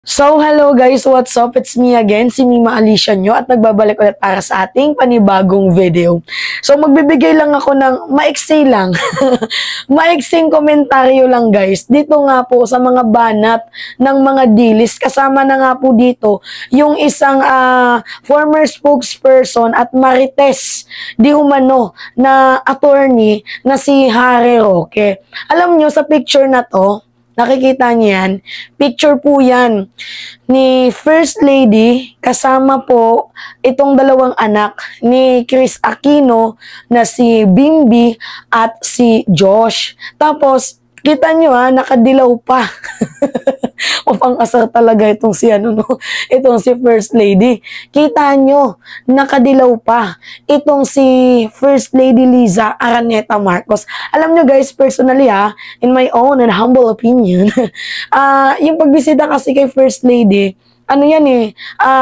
So, hello guys, what's up? It's me again, si Mima Alicia nyo at nagbabalik ulit para sa ating panibagong video. So, magbibigay lang ako ng maiksi lang, maiksing komentaryo lang guys. Dito nga po sa mga banat ng mga dilis, kasama na nga po dito yung isang former spokesperson at Marites di umano na attorney na si Harry Roque. Alam nyo, sa picture na to, nakikita niyo yan, picture po yan ni First Lady kasama po itong dalawang anak ni Chris Aquino na si Bimby at si Josh. Tapos, kita nyo nakadilaw pa. O pang-asar talaga itong si itong si First Lady. Kita nyo, nakadilaw pa itong si First Lady Liza Araneta Marcos. Alam nyo guys, personally in my own and humble opinion, yung pagbisita kasi kay First Lady,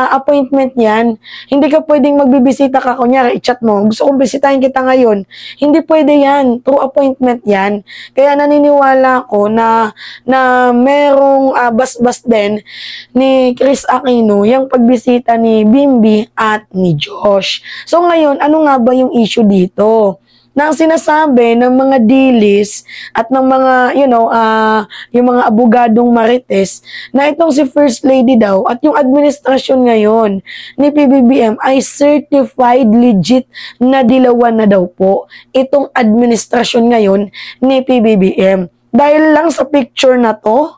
appointment yan. Hindi ka pwedeng magbibisita ka, kunyari, i-chat mo, gusto kong bisitahin kita ngayon. Hindi pwede yan. Through appointment yan. Kaya naniniwala ko na merong basbas din ni Chris Aquino yung pagbisita ni Bimby at ni Josh. So ngayon, ano nga ba yung issue dito? Na ang sinasabi ng mga dilis at ng mga, yung mga abogadong Marites, na itong si First Lady daw at yung administrasyon ngayon ni PBBM ay certified legit na dilawan na daw po itong administrasyon ngayon ni PBBM. Dahil lang sa picture na to,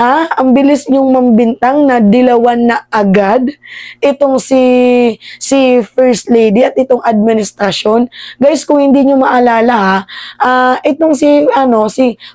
ang bilis niyong mambintang na dilawan na agad itong si First Lady at itong administrasyon. Guys, kung hindi niyo maalala itong si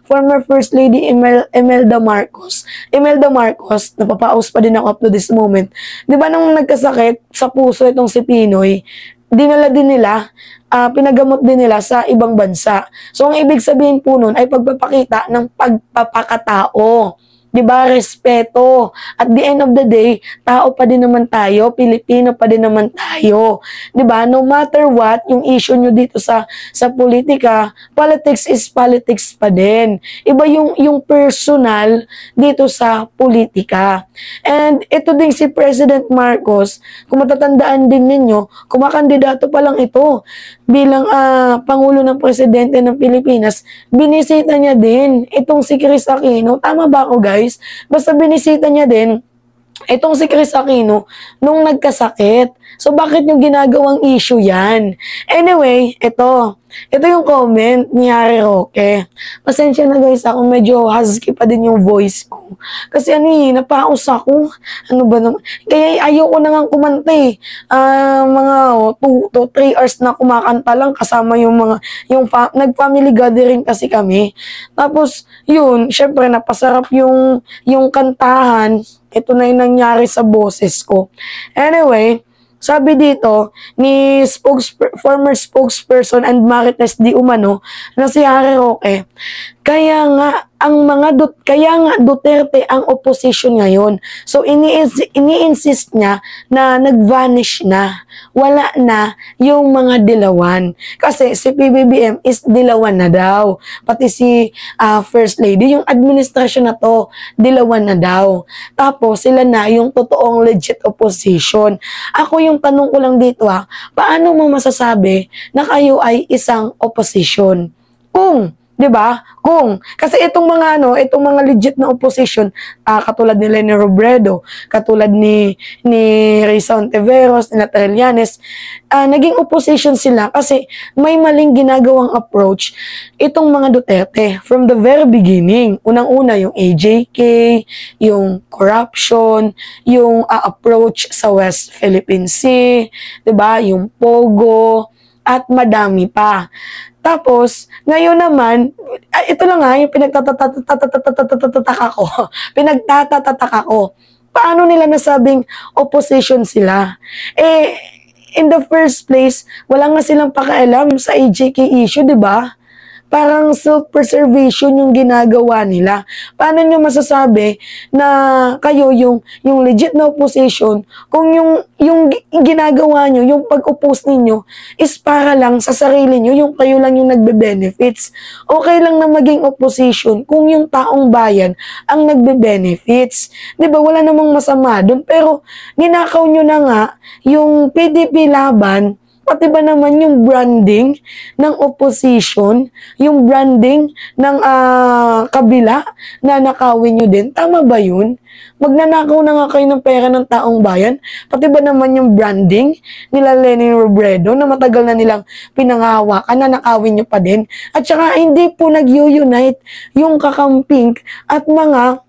former First Lady Imelda Marcos. Imelda Marcos, napapaus pa din ako up to this moment. 'Di ba nung nagkasakit sa puso itong si Pinoy, dinala din nila, pinagamot din nila sa ibang bansa. So ang ibig sabihin po nun ay pagpapakita ng pagpapakatao. Diba? Respeto. At the end of the day, tao pa din naman tayo, Pilipino pa din naman tayo. Diba? No matter what, yung issue nyo dito sa politika, politics is politics pa din. Iba yung personal dito sa politika. And ito din si President Marcos, kung matatandaan din ninyo, kumakandidato pa lang ito bilang Pangulo ng Presidente ng Pilipinas, binisita niya din itong si Chris Aquino. Tama ba ako guys? Basta binisita niya din itong si Chris Aquino nung nagkasakit. So, bakit yung ginagawang issue yan? Anyway, ito yung comment ni Harry Roque. Pasensya na guys, ako medyo husky pa din yung voice ko. Kasi napaus ako. Ano ba naman? Kaya ayoko na nga kumanta mga 2 to 3 hours na kumakanta lang kasama yung nag-family gathering kasi kami. Tapos, yun, syempre napasarap yung kantahan. Ito na yung nangyari sa boses ko. Anyway, sabi dito ni former spokesperson and Marites di umano na si Harry Roque, kaya nga Duterte ang opposition ngayon. So ini-insist niya na nag-vanish na. Wala na yung mga dilawan. Kasi si PBBM is dilawan na daw. Pati si First Lady, yung administrasyon na to, dilawan na daw. Tapos sila na yung totoong legit opposition. Ako yung tanong ko lang dito paano mo masasabi na kayo ay isang opposition? Kasi itong mga legit na opposition, katulad ni Leni Robredo, katulad ni Risa Ontiveros, ni Trillanes, naging opposition sila kasi may maling ginagawang approach itong mga Duterte from the very beginning. Unang-una yung AJK, yung corruption, yung approach sa West Philippine Sea, 'di ba? Yung Pogo, at madami pa. Tapos, ngayon naman, ito lang yung pinagtatatataka ko. Paano nila nasabing opposition sila? In the first place, wala nga silang pakialam sa AJK issue, di ba? parang self-preservation yung ginagawa nila. Paano nyo masasabi na kayo yung legit na opposition kung yung ginagawa nyo, yung pag-oppose ninyo is para lang sa sarili nyo, yung kayo lang yung nagbe-benefits. Okay lang na maging opposition kung yung taong bayan ang nagbe-benefits. 'Di ba? Wala namang masama doon, pero ninakaw nyo na nga yung PDP laban, pati ba naman yung branding ng opposition, yung branding ng kabila, na nakawin nyo din. Tama ba yun? Magnanakaw na nga kayo ng pera ng taong bayan, pati ba naman yung branding nila Leni Robredo na matagal na nilang pinangahawakan, na nakawin nyo pa din. At saka hindi po nag-unite yung kakamping at mga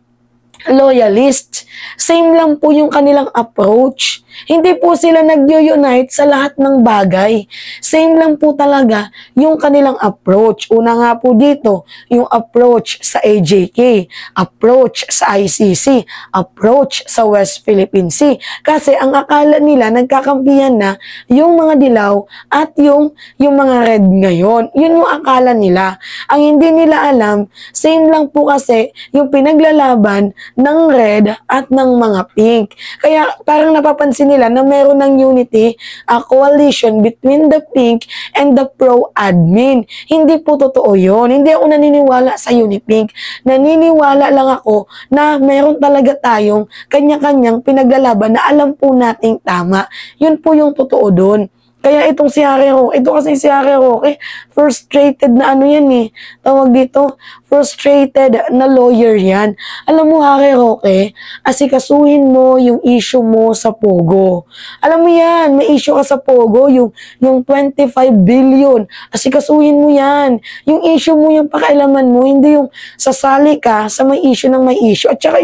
loyalist. Same lang po yung kanilang approach. Hindi po sila nag-unite sa lahat ng bagay. Same lang po talaga yung kanilang approach. Una nga po dito, yung approach sa AJK, approach sa ICC, approach sa West Philippine Sea. Kasi ang akala nila, nagkakampihan na yung mga dilaw at yung mga red ngayon. Yun yung akala nila. Ang hindi nila alam, same lang po kasi yung pinaglalaban ng red at ng mga pink. Kaya parang napapansin nila na meron ng unity, coalition between the pink and the pro-admin. Hindi po totoo yun. Hindi ako naniniwala sa Unipink. Naniniwala lang ako na meron talaga tayong kanya-kanyang pinaglalaban na alam po nating tama. Yun po yung totoo doon. Kaya itong si Harry Roque, ito kasi si Harry Roque, frustrated na ano yan eh, tawag dito, frustrated na lawyer yan. Alam mo Harry Roque, asikasuhin mo yung issue mo sa Pogo. Alam mo yan, may issue ka sa Pogo, yung 25 billion, asikasuhin mo yan. Yung issue mo, yung pakailaman mo, hindi yung sasali ka sa may issue ng may issue. At saka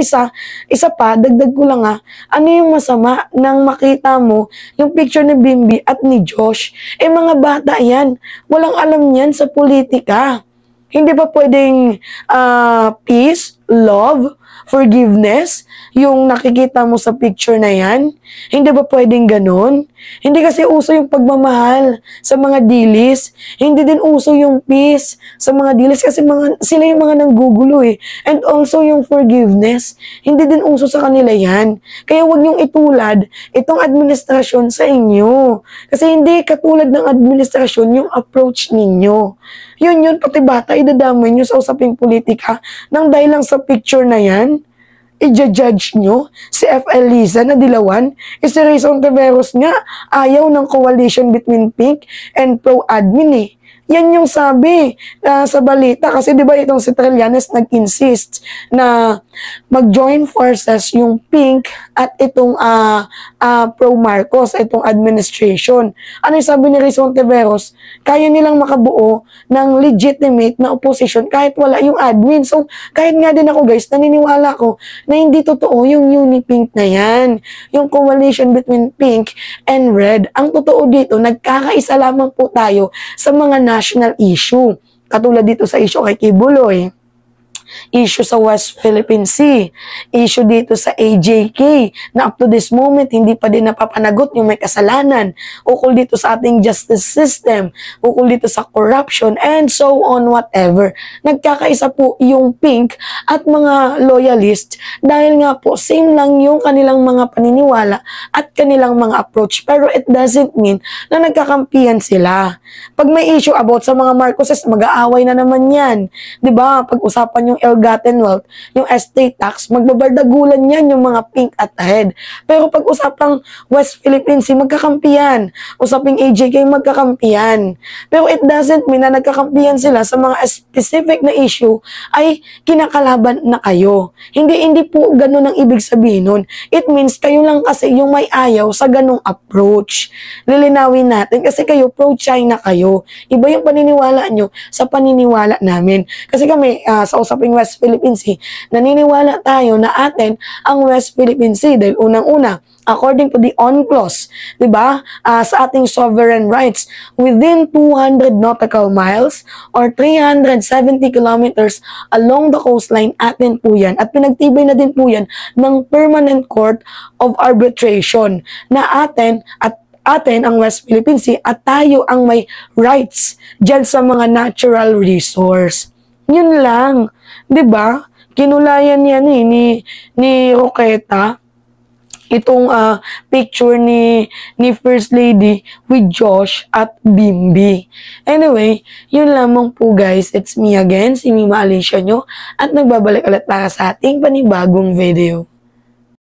isa pa, dagdag ko lang ano yung masama nang makita mo yung picture ni Bimbi at ni Josh? Mga bata yan. Walang alam yan sa politika. Hindi ba pwedeng peace, love, forgiveness, yung nakikita mo sa picture na yan? Hindi ba pwedeng ganun? Hindi kasi uso yung pagmamahal sa mga dilis. Hindi din uso yung peace sa mga dilis kasi sila yung mga nanggugulo eh. And also yung forgiveness, hindi din uso sa kanila yan. Kaya huwag niyong itulad itong administrasyon sa inyo. Kasi hindi katulad ng administrasyon yung approach ninyo. Yun, pati bata, idadamay nyo sa usaping politika nang dahil lang sa picture na yan. I-judge nyo si F.L. Liza na dilawan, si Rayson Taveros nga ayaw ng coalition between Pink and pro-admin eh. Yan yung sabi sa balita kasi di ba itong si Trillanes nag-insist na mag-join forces yung Pink at itong pro-Marcos, itong administration. Ano yung sabi ni Rayson Taveros? Kaya nilang makabuo ng legitimate na opposition kahit wala yung admin. So kahit nga din ako guys, naniniwala ko na hindi totoo yung Unipink na yan. Yung coalition between Pink and Red. Ang totoo dito, nagkakaisa lamang po tayo sa mga national issue. Katulad dito sa issue kay Kibuloy, issue sa West Philippine Sea, issue dito sa AJK, na up to this moment, hindi pa din napapanagot yung may kasalanan, ukol dito sa ating justice system, ukol dito sa corruption, and so on, whatever. Nagkakaisa po yung Pink at mga loyalist dahil nga po, same lang yung kanilang mga paniniwala at kanilang mga approach, pero it doesn't mean na nagkakampihan sila. Pag may issue about sa mga Marcoses, mag-aaway na naman yan. 'Di ba? Pag-usapan yung ill-gotten wealth, yung estate tax, magbabardagulan yan yung mga Pink at head. Pero pag usapang West Philippine Sea, magkakampiyan. Usaping AJK, magkakampiyan. Pero it doesn't mean na nagkakampiyan sila sa mga specific na issue ay kinakalaban na kayo. Hindi po ganun ang ibig sabihin nun. It means kayo lang kasi yung may ayaw sa ganung approach. Lilinawin natin kasi kayo pro-China kayo. Iba yung paniniwala nyo sa paniniwala namin. Kasi kami sa usaping West Philippine Sea, naniniwala tayo na atin ang West Philippine Sea dahil unang-una, according to the UNCLOS, 'di ba? Sa ating sovereign rights, within 200 nautical miles or 370 kilometers along the coastline, atin po 'yan. At pinagtibay na din po 'yan ng Permanent Court of Arbitration na atin at atin ang West Philippine Sea at tayo ang may rights dyan sa mga natural resource. Yun lang. 'Di ba? Kinulayan yan ni Roqueta itong picture ni First Lady with Josh at Bimbi. Anyway, yun lamang po guys. It's me again, si Mima Alicia nyo, at nagbabalik ulit para sa ating panibagong video.